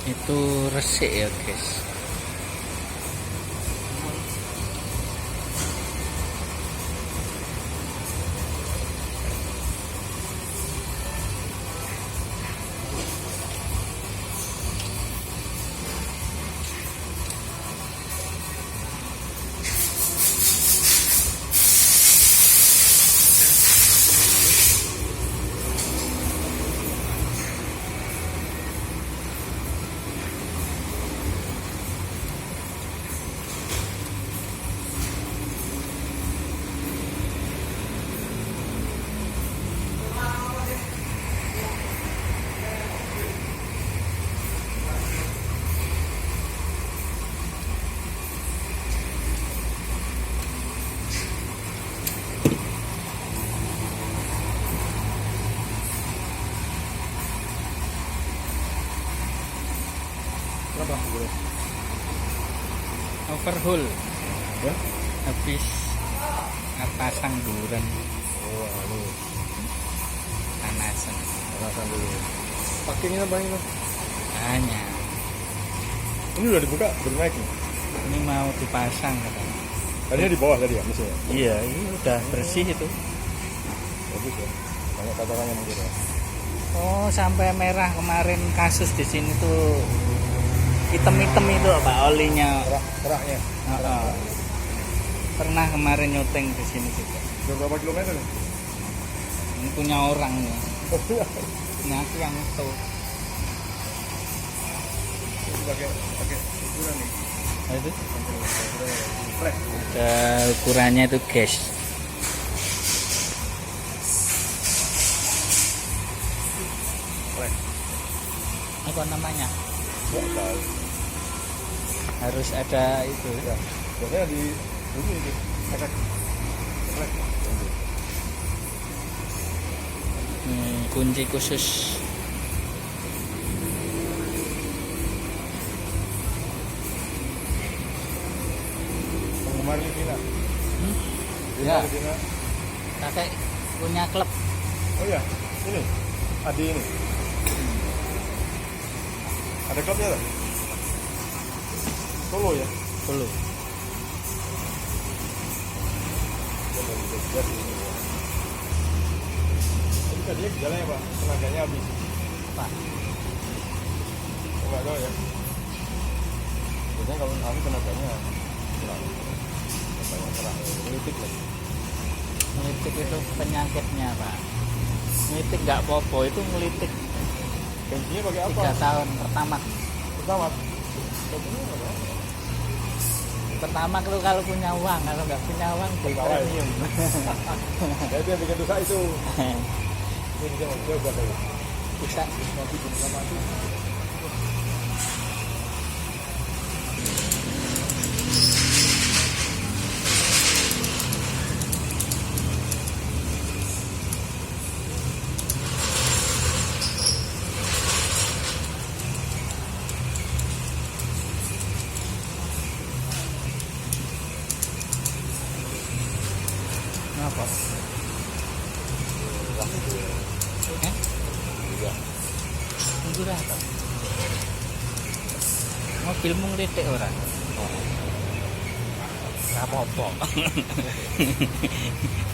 Itu resik ya guys. Berapa? Overhaul Ya? habis pasang duren Oh, anu. panasan Panasan dulu. Pakainya apa ini? hanya Ini udah dibuka, udah naik nih. ini mau dipasang katanya. Tadinya di bawah tadi ya mesinnya. Iya, ini udah bersih itu. Bagus ya. Banyak kotorannya mungkin ya. Oh, sampai merah kemarin kasus di sini tuh hitam-hitam itu Pak olinya. Keraknya. Heeh. Pernah kemarin nyuting di sini juga. Udah berapa kilometer nih? Ini punya orang nih. Oh iya. Ini aku yang itu. Ini pakai ukuran nih. Nah, itu Flash. ada ukurannya itu guys. Flash. Apa namanya? Nggak tahu. Harus ada itu. Ya. Biasanya di ini itu. Efek. Flash. Kunci khusus. Penggemar Livina. Ya, Livina. kakek punya klub. Oh iya, ini. Adi ini. Ada klubnya tak? Solo ya? Dulu. Tapi tadinya gejalanya Pak, tenaganya habis. Pak, Oh, nggak tahu ya. Biasanya kalau kami tenaganya kurang. Banyak kerak, ngelitik lagi. ngelitik itu penyakitnya Pak. Ngelitik nggak popo, itu ngelitik Bensinnya pakai apa? 3 tahun pertama. Pertama. Bensinnya apa? Pertama itu kalau punya uang, kalau nggak punya uang beli Pegawai. premium. Ya itu yang bikin dosa itu. Ini dia mau coba tadi. Bisa. Nanti bisa mati. Kenapa? Eh? Iya. Tunggu dah. Mobilmu ngelitik orang. Gak apa-apa.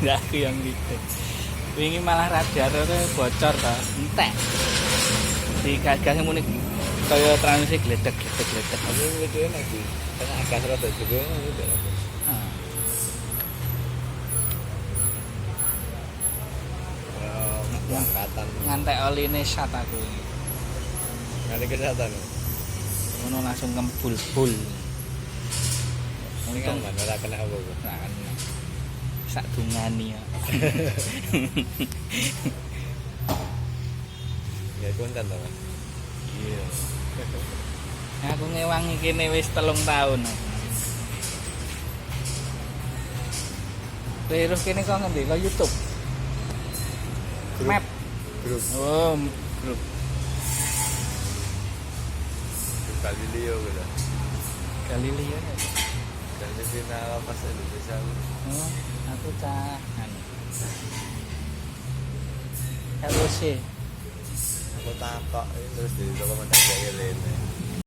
Nggak aku yang ngelitik. Wingi malah radiatornya bocor toh. Entek. Digagas muni kaya transisi gledek. Aku ngelitiknya nanti. Tengah agak rada juga ngelitik. Ah. Angkatan. Ngantek oli ini sat aku. Nanti kesehatan. Ngono langsung ngembul-bul. Ini kan mana ora kena apa kok. Nah, kan sak dungani ya. Ya konten to, Mas. Iya. Aku ngewangi kene wis 3 tahun. Terus kene kok ngendi? Kok YouTube. Map. Grup Oh, grup. Galileo gitu. Galileo. Dan di sini lapas Indonesia. Oh, aku cah anu. LOC. Aku takok terus di dokumentasi lain.